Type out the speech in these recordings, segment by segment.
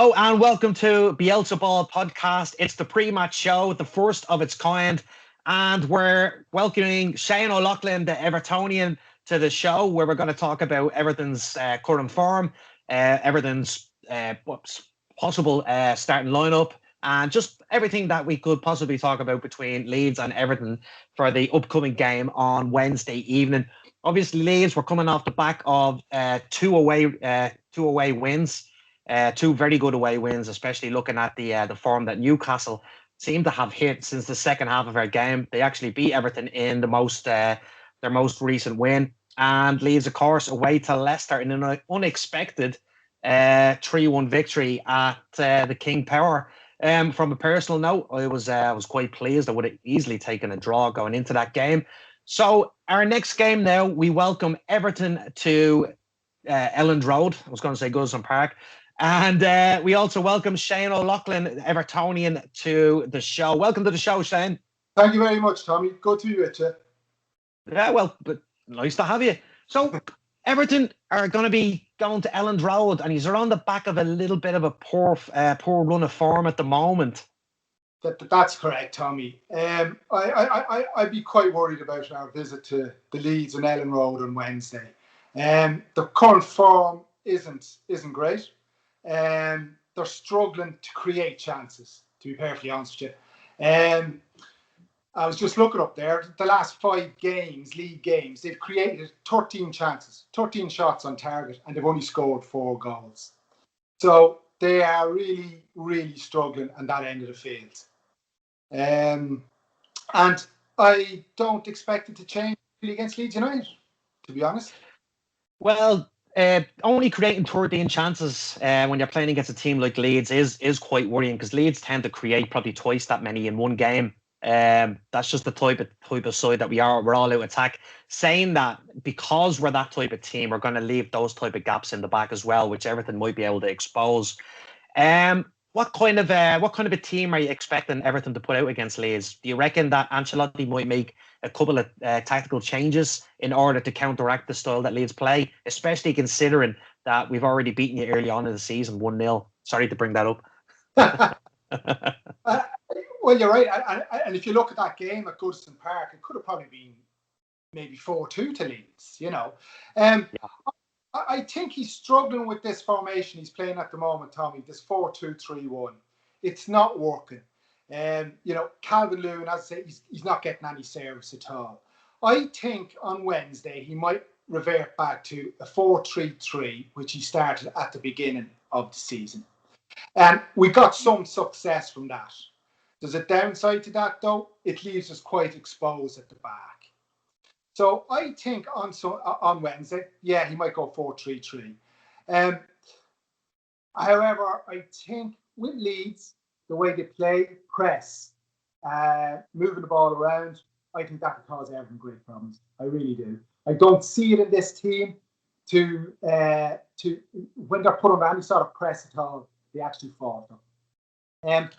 Hello and welcome to Bielsa Ball podcast. It's the pre-match show, the first of its kind, and we're welcoming Shane O'Loughlin, the Evertonian, to the show where we're going to talk about Everton's current form, Everton's possible starting lineup, and just everything that we could possibly talk about between Leeds and Everton for the upcoming game on Wednesday evening. Obviously, Leeds were coming off the back of two away wins. Two very good away wins, especially looking at the form that Newcastle seem to have hit since the second half of our game. They actually beat Everton in their most recent win, and Leeds, of course, away to Leicester in an unexpected 3-1 victory at the King Power. From a personal note, I was quite pleased. I would have easily taken a draw going into that game. So our next game now, we welcome Everton to Elland Road. I was going to say Goodison Park. And we also welcome Shane O'Loughlin, Evertonian, to the show. Welcome to the show, Shane. Thank you very much, Tommy. Good to be with you. Yeah, well, but nice to have you. So, Everton are going to be going to Elland Road, and he's on the back of a little bit of a poor run of form at the moment. That's correct, Tommy. I'd be quite worried about our visit to the Leeds and Elland Road on Wednesday. The current form isn't great. They're struggling to create chances, to be perfectly honest with you. I was just looking up there. The last 5 games, league games, they've created 13 chances, 13 shots on target, and they've only scored 4 goals. So they are really, really struggling on that end of the field. And I don't expect it to change really against Leeds United, to be honest. Well, only creating 13 chances when you're playing against a team like Leeds is quite worrying, because Leeds tend to create probably twice that many in one game. That's just the type of side that we are. We're all out attack. Saying that, because we're that type of team, we're going to leave those type of gaps in the back as well, which Everton might be able to expose. What kind of a team are you expecting Everton to put out against Leeds? Do you reckon that Ancelotti might make a couple of tactical changes in order to counteract the style that Leeds play, especially considering that we've already beaten you early on in the season 1-0? Sorry to bring that up. Well, you're right. And if you look at that game at Goodison Park, it could have probably been maybe 4-2 to Leeds, you know. I think he's struggling with this formation he's playing at the moment, Tommy, this 4-2-3-1. It's not working. Calvin Lewin, as I say, he's not getting any service at all. I think on Wednesday he might revert back to a 4-3-3, which he started at the beginning of the season. And we got some success from that. There's a downside to that, though. It leaves us quite exposed at the back. So I think on Wednesday, he might go 4-3-3. However, I think with Leeds, the way they play, press, moving the ball around, I think that could cause Everton great problems. I really do. I don't see it in this team to when they're put under any sort of press at all, they actually fall. Some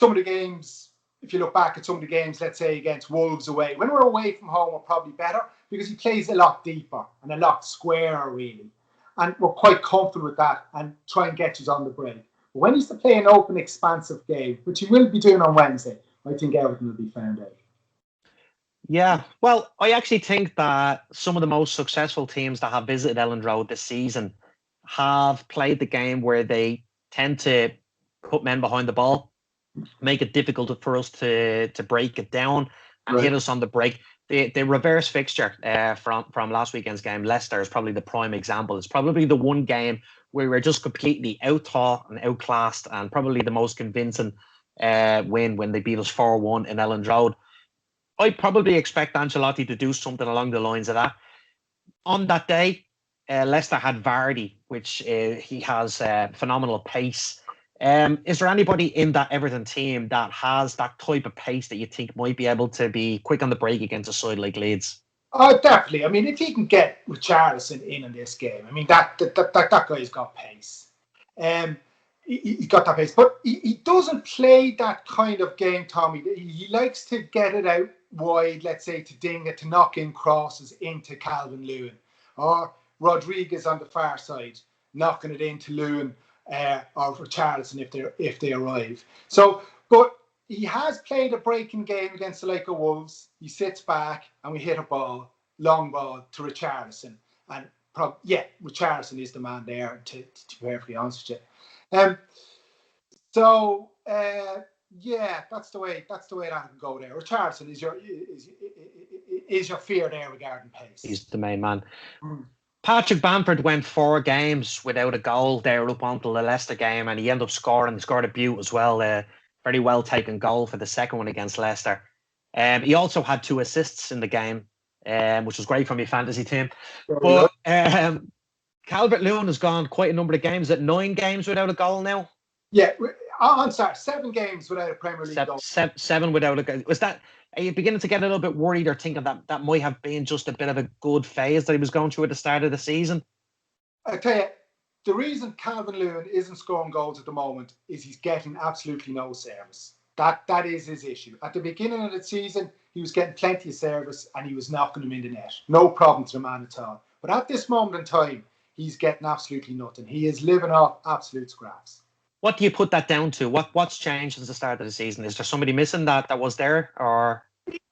of the games, if you look back at some of the games, let's say against Wolves away, when we're away from home, we're probably better because he plays a lot deeper and a lot squarer, really. And we're quite comfortable with that and try and get you on the break. But when he's to play an open, expansive game, which he will be doing on Wednesday, I think Everton will be found out. Yeah, well, I actually think that some of the most successful teams that have visited Elland Road this season have played the game where they tend to put men behind the ball, make it difficult for us to break it down and hit us on the break. The reverse fixture from last weekend's game, Leicester, is probably the prime example. It's probably the one game where we're just completely out-taught and outclassed, and probably the most convincing win when they beat us 4-1 in Elland Road. I probably expect Ancelotti to do something along the lines of that. On that day, Leicester had Vardy, which he has phenomenal pace. Is there anybody in that Everton team that has that type of pace that you think might be able to be quick on the break against a side like Leeds? Oh, definitely. I mean, if he can get Richarlison in this game, I mean, that guy's got pace. He's got that pace. But he doesn't play that kind of game, Tommy. He likes to get it out wide, let's say, to Dinga, to knock in crosses into Calvin Lewin. Or Rodriguez on the far side, knocking it into Lewin or Richarlison if they arrive. So, but he has played a breaking game against the like of Wolves. He sits back and we hit a long ball to Richarlison, and Richarlison is the man there. To be perfectly honest with you, so that's the way that can go there. Richarlison is your fear there regarding pace. He's the main man. Patrick Bamford went 4 games without a goal there up until the Leicester game, and he ended up scored a beaut as well. Very well taken goal for the second one against Leicester. He also had 2 assists in the game, which was great for my fantasy team. But Calvert-Lewin has gone quite a number of games. At 9 games without a goal now. Yeah, I'm sorry, 7 games without a Premier League goal. 7 without a goal. Are you beginning to get a little bit worried or thinking that might have been just a bit of a good phase that he was going through at the start of the season? I tell you, the reason Calvert-Lewin isn't scoring goals at the moment is he's getting absolutely no service. That is his issue. At the beginning of the season, he was getting plenty of service and he was knocking them in the net. No problem to the man at all. But at this moment in time, he's getting absolutely nothing. He is living off absolute scraps. What do you put that down to? What's changed since the start of the season? Is there somebody missing that was there, or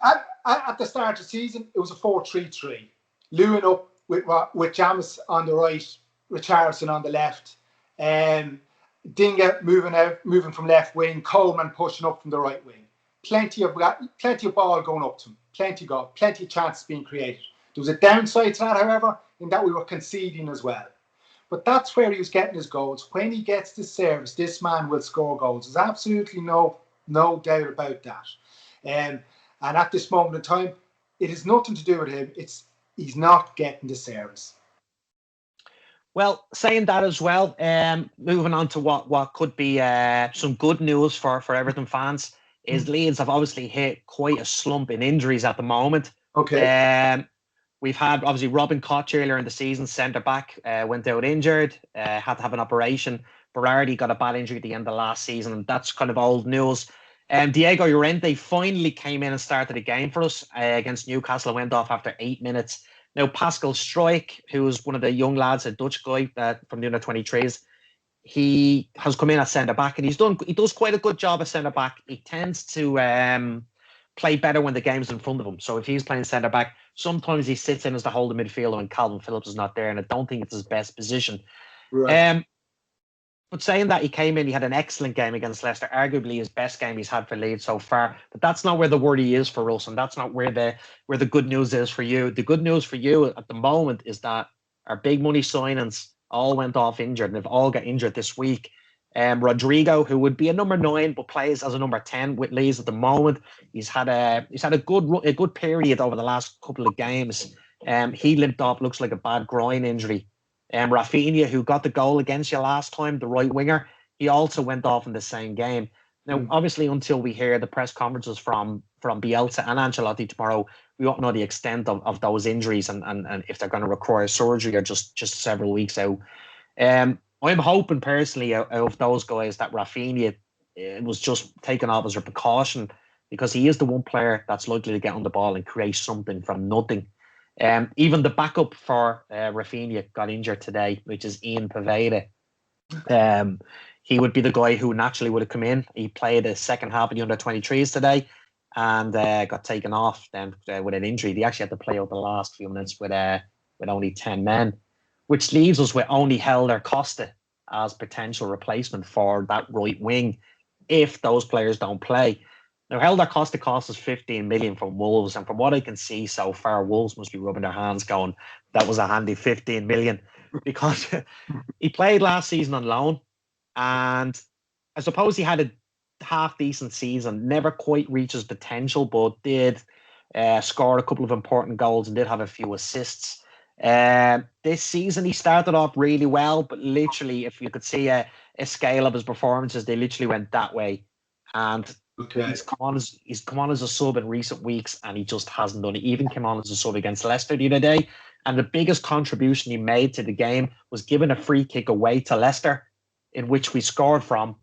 at the start of the season it was a 4-3-3. Lewin up with James on the right, Richarlison on the left, Dinga moving from left wing, Coleman pushing up from the right wing. Plenty of ball going up to him. Plenty of chances being created. There was a downside to that, however, in that we were conceding as well. But that's where he was getting his goals. When he gets the service, this man will score goals. There's absolutely no doubt about that. And at this moment in time, it has nothing to do with him. He's not getting the service. Well, saying that as well, moving on to what could be some good news for Everton fans, is Leeds have obviously hit quite a slump in injuries at the moment. Okay. We've had, obviously, Robin Koch earlier in the season, centre-back, went out injured, had to have an operation. Berardi got a bad injury at the end of last season, and that's kind of old news. Diego Llorente finally came in and started a game for us against Newcastle and went off after 8 minutes. Now, Pascal Struijk, who's one of the young lads, a Dutch guy from the under-23s, he has come in as centre-back, and he does quite a good job as centre-back. He tends to play better when the game's in front of him. So if he's playing centre-back, sometimes he sits in as the holding midfielder when Calvin Phillips is not there, and I don't think it's his best position. Right. But saying that, he came in, he had an excellent game against Leicester, arguably his best game he's had for Leeds so far. But that's not where the worry is for us, and that's not where the good news is for you. The good news for you at the moment is that our big money signings all went off injured, and they've all got injured this week. Rodrigo, who would be a number 9 but plays as a number 10 with Leeds at the moment, he's had a good period over the last couple of games. He limped off, looks like a bad groin injury. Raphina, who got the goal against you last time, the right winger, he also went off in the same game. Now, obviously, until we hear the press conferences from Bielsa and Ancelotti tomorrow, we won't know the extent of those injuries and if they're going to require surgery or just several weeks out. I'm hoping personally out of those guys that Raphina was just taken off as a precaution, because he is the one player that's likely to get on the ball and create something from nothing. Even the backup for Raphina got injured today, which is Ian Poveda. He would be the guy who naturally would have come in. He played the second half of the under-23s today and got taken off then with an injury. They actually had to play out the last few minutes with only 10 men, which leaves us with only Helder Costa as potential replacement for that right wing if those players don't play. Now, Helder Costa cost us 15 million from Wolves, and from what I can see so far, Wolves must be rubbing their hands going, that was a handy 15 million, because he played last season on loan, and I suppose he had a half-decent season, never quite reached his potential, but did score a couple of important goals and did have a few assists. This season he started off really well, but literally, if you could see a scale of his performances, they literally went that way. And he's come on as a sub in recent weeks, and he just hasn't done it. He even came on as a sub against Leicester the other day, and the biggest contribution he made to the game was giving a free kick away to Leicester, in which we scored from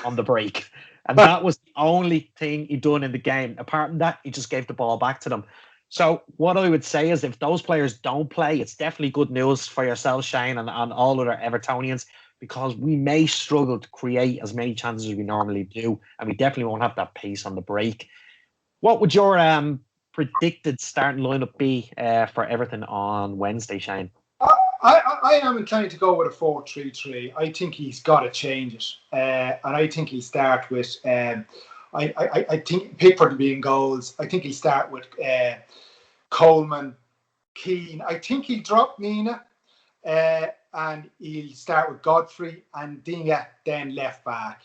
on the break. And that was the only thing he'd done in the game. Apart from that, he just gave the ball back to them. So what I would say is, if those players don't play, it's definitely good news for yourself, Shane, and all other Evertonians, because we may struggle to create as many chances as we normally do, and we definitely won't have that pace on the break. What would your predicted starting lineup be for Everton on Wednesday, Shane? I am inclined to go with a 4-3-3. I think he's got to change it, and I think he'll start with. I think Pickford will be in goals. I think he'll start with Coleman, Keane. I think he'll drop Mina, and he'll start with Godfrey and Dinga, then left back,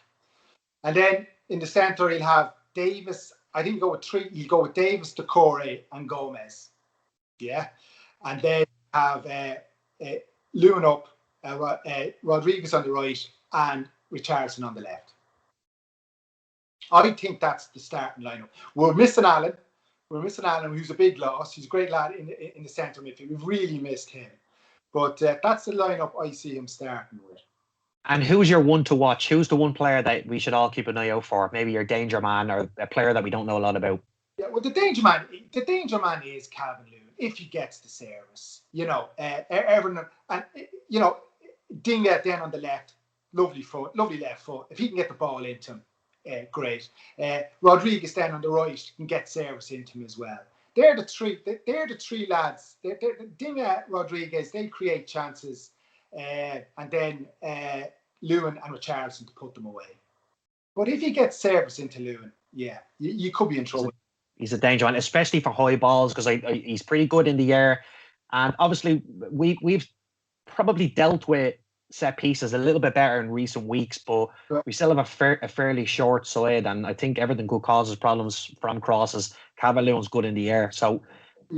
and then in the centre he'll have Davis. I think he'll go with three. He'll go with Davis, Decore, and Gomez. Yeah, and then have Lewin up, Rodriguez on the right, and Richarlison on the left. I think that's the starting lineup. We're missing Elland. Who's a big loss. He's a great lad in the centre midfield. We've really missed him. But that's the lineup I see him starting with. And who's your one to watch? Who's the one player that we should all keep an eye out for? Maybe your danger man or a player that we don't know a lot about. Yeah, well, the danger man is Calvin Lewin if he gets the service. Everton and Dinga then on the left, lovely left foot. If he can get the ball into him, great. Rodriguez then on the right can get service into him as well. They're the three lads. Dinga, Rodriguez, they create chances, and then Lewin and Richarlison to put them away. But if he gets service into Lewin, yeah, you could be in trouble. He's a danger man, especially for high balls, because he's pretty good in the air. And obviously, we've probably dealt with set pieces a little bit better in recent weeks, but we still have a fairly short side, and I think Everton could cause us problems from crosses. Calvert-Lewin's good in the air, so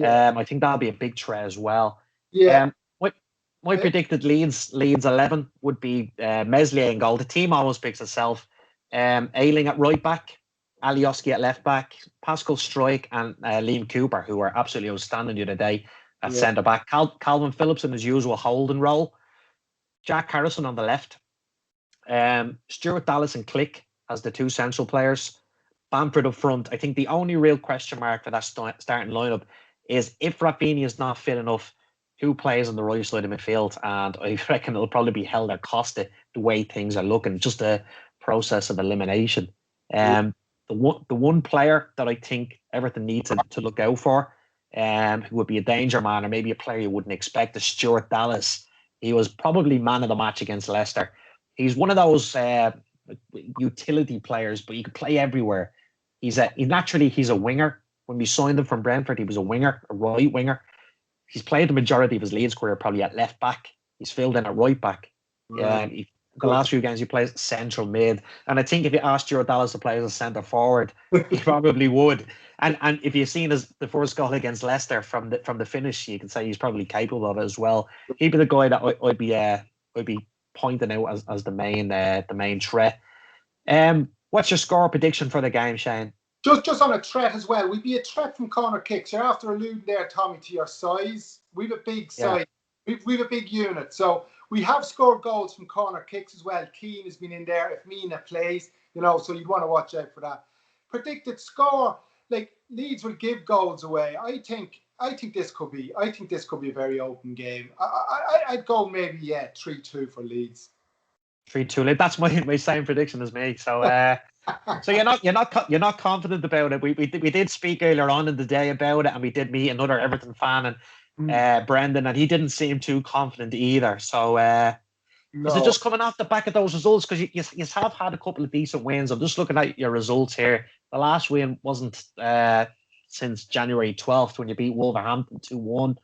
I think that'll be a big threat as well. Yeah. My predicted Leeds 11 would be Meslier in goal. The team almost picks itself. Ayling at right back, Alioski at left back, Pascal Struijk and Liam Cooper, who were absolutely outstanding the other day at centre back. Calvin Phillips in his usual holding role. Jack Harrison on the left. Stuart Dallas and Click as the two central players. Bamford up front. I think the only real question mark for that starting lineup is if Raphina is not fit enough, who plays on the right side of midfield? And I reckon it'll probably be Helder Costa the way things are looking, just a process of elimination. The one player that I think Everton needs to look out for, who would be a danger man or maybe a player you wouldn't expect, is Stuart Dallas. He was probably man of the match against Leicester. He's one of those utility players, but he can play everywhere. He's a winger. When we signed him from Brentford, he was a winger, a right winger. He's played the majority of his Leeds career probably at left back. He's filled in at right back. The last few games he plays central mid. And I think if you asked Stuart Dallas to play as a centre forward, he probably would. And if you've seen the first goal against Leicester from the finish, you can say he's probably capable of it as well. He'd be the guy that I'd be pointing out as the main threat. What's your score prediction for the game, Shane? Just on a threat as well. We'd be a threat from corner kicks. You're after alluding there, Tommy, to your size. We've a big size. We've a big unit. So we have scored goals from corner kicks as well. Keane has been in there. If Mina plays, so you'd want to watch out for that. Predicted score, like Leeds will give goals away. I think this could be a very open game. I'd go maybe 3-2 for Leeds. 3-2. That's my same prediction as me. So so you're not confident about it. We did speak earlier on in the day about it, and we did meet another Everton fan and Brendan, and he didn't seem too confident either. So is it just coming off the back of those results? Because you have had a couple of decent wins. I'm just looking at your results here. The last win wasn't since January 12th when you beat Wolverhampton 2-1.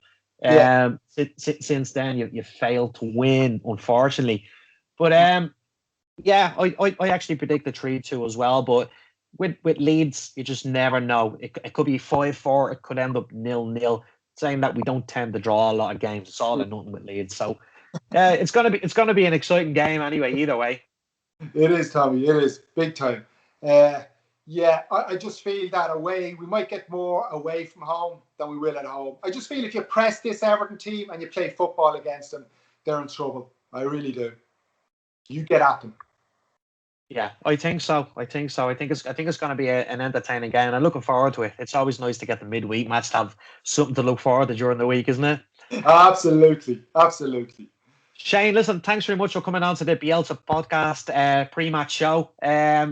Since then you failed to win, unfortunately. But I actually predicted 3-2 as well. But with Leeds, you just never know. It could be 5-4. It could end up 0-0. Saying that we don't tend to draw a lot of games. It's all or nothing with Leeds. So it's gonna be an exciting game anyway. Either way. It is, Tommy. It is big time. I just feel that away we might get more away from home than we will at home. I just feel if you press this Everton team and you play football against them, they're in trouble. I really do. You get at them. Yeah, I think so. I think it's going to be an entertaining game, and I'm looking forward to it. It's always nice to get the midweek match to have something to look forward to during the week, isn't it? Absolutely. Shane, listen, thanks very much for coming on to the Bielsa podcast pre-match show.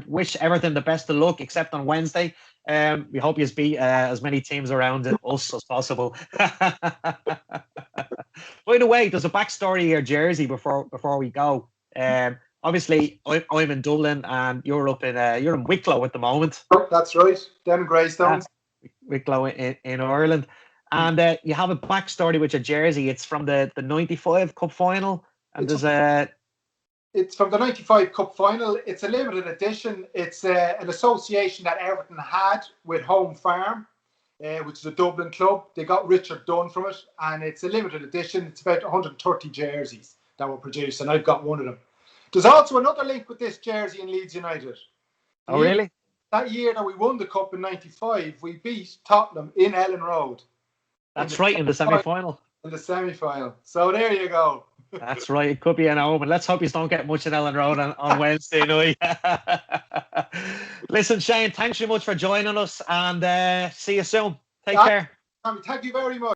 Wish Everton the best of luck, except on Wednesday. We hope you beat as many teams around us as possible. By the way, there's a backstory here, jersey, before we go. Obviously, I'm in Dublin, and you're in Wicklow at the moment. That's right, down in Greystones. Wicklow in Ireland. And you have a backstory with your jersey. It's from the 95 Cup final. And it's from the 95 Cup final. It's a limited edition. It's an association that Everton had with Home Farm, which is a Dublin club. They got Richard Dunn from it. And it's a limited edition. It's about 130 jerseys that were produced. And I've got one of them. There's also another link with this jersey in Leeds United. Oh, really? That year that we won the Cup in 95, we beat Tottenham in Elland Road. That's right, in the semi-final. In the semi-final. So there you go. That's right. It could be an omen. Let's hope you don't get much in Elland Road on Wednesday night. Listen, Shane, thanks very much for joining us, and see you soon. Take care. Thank you very much.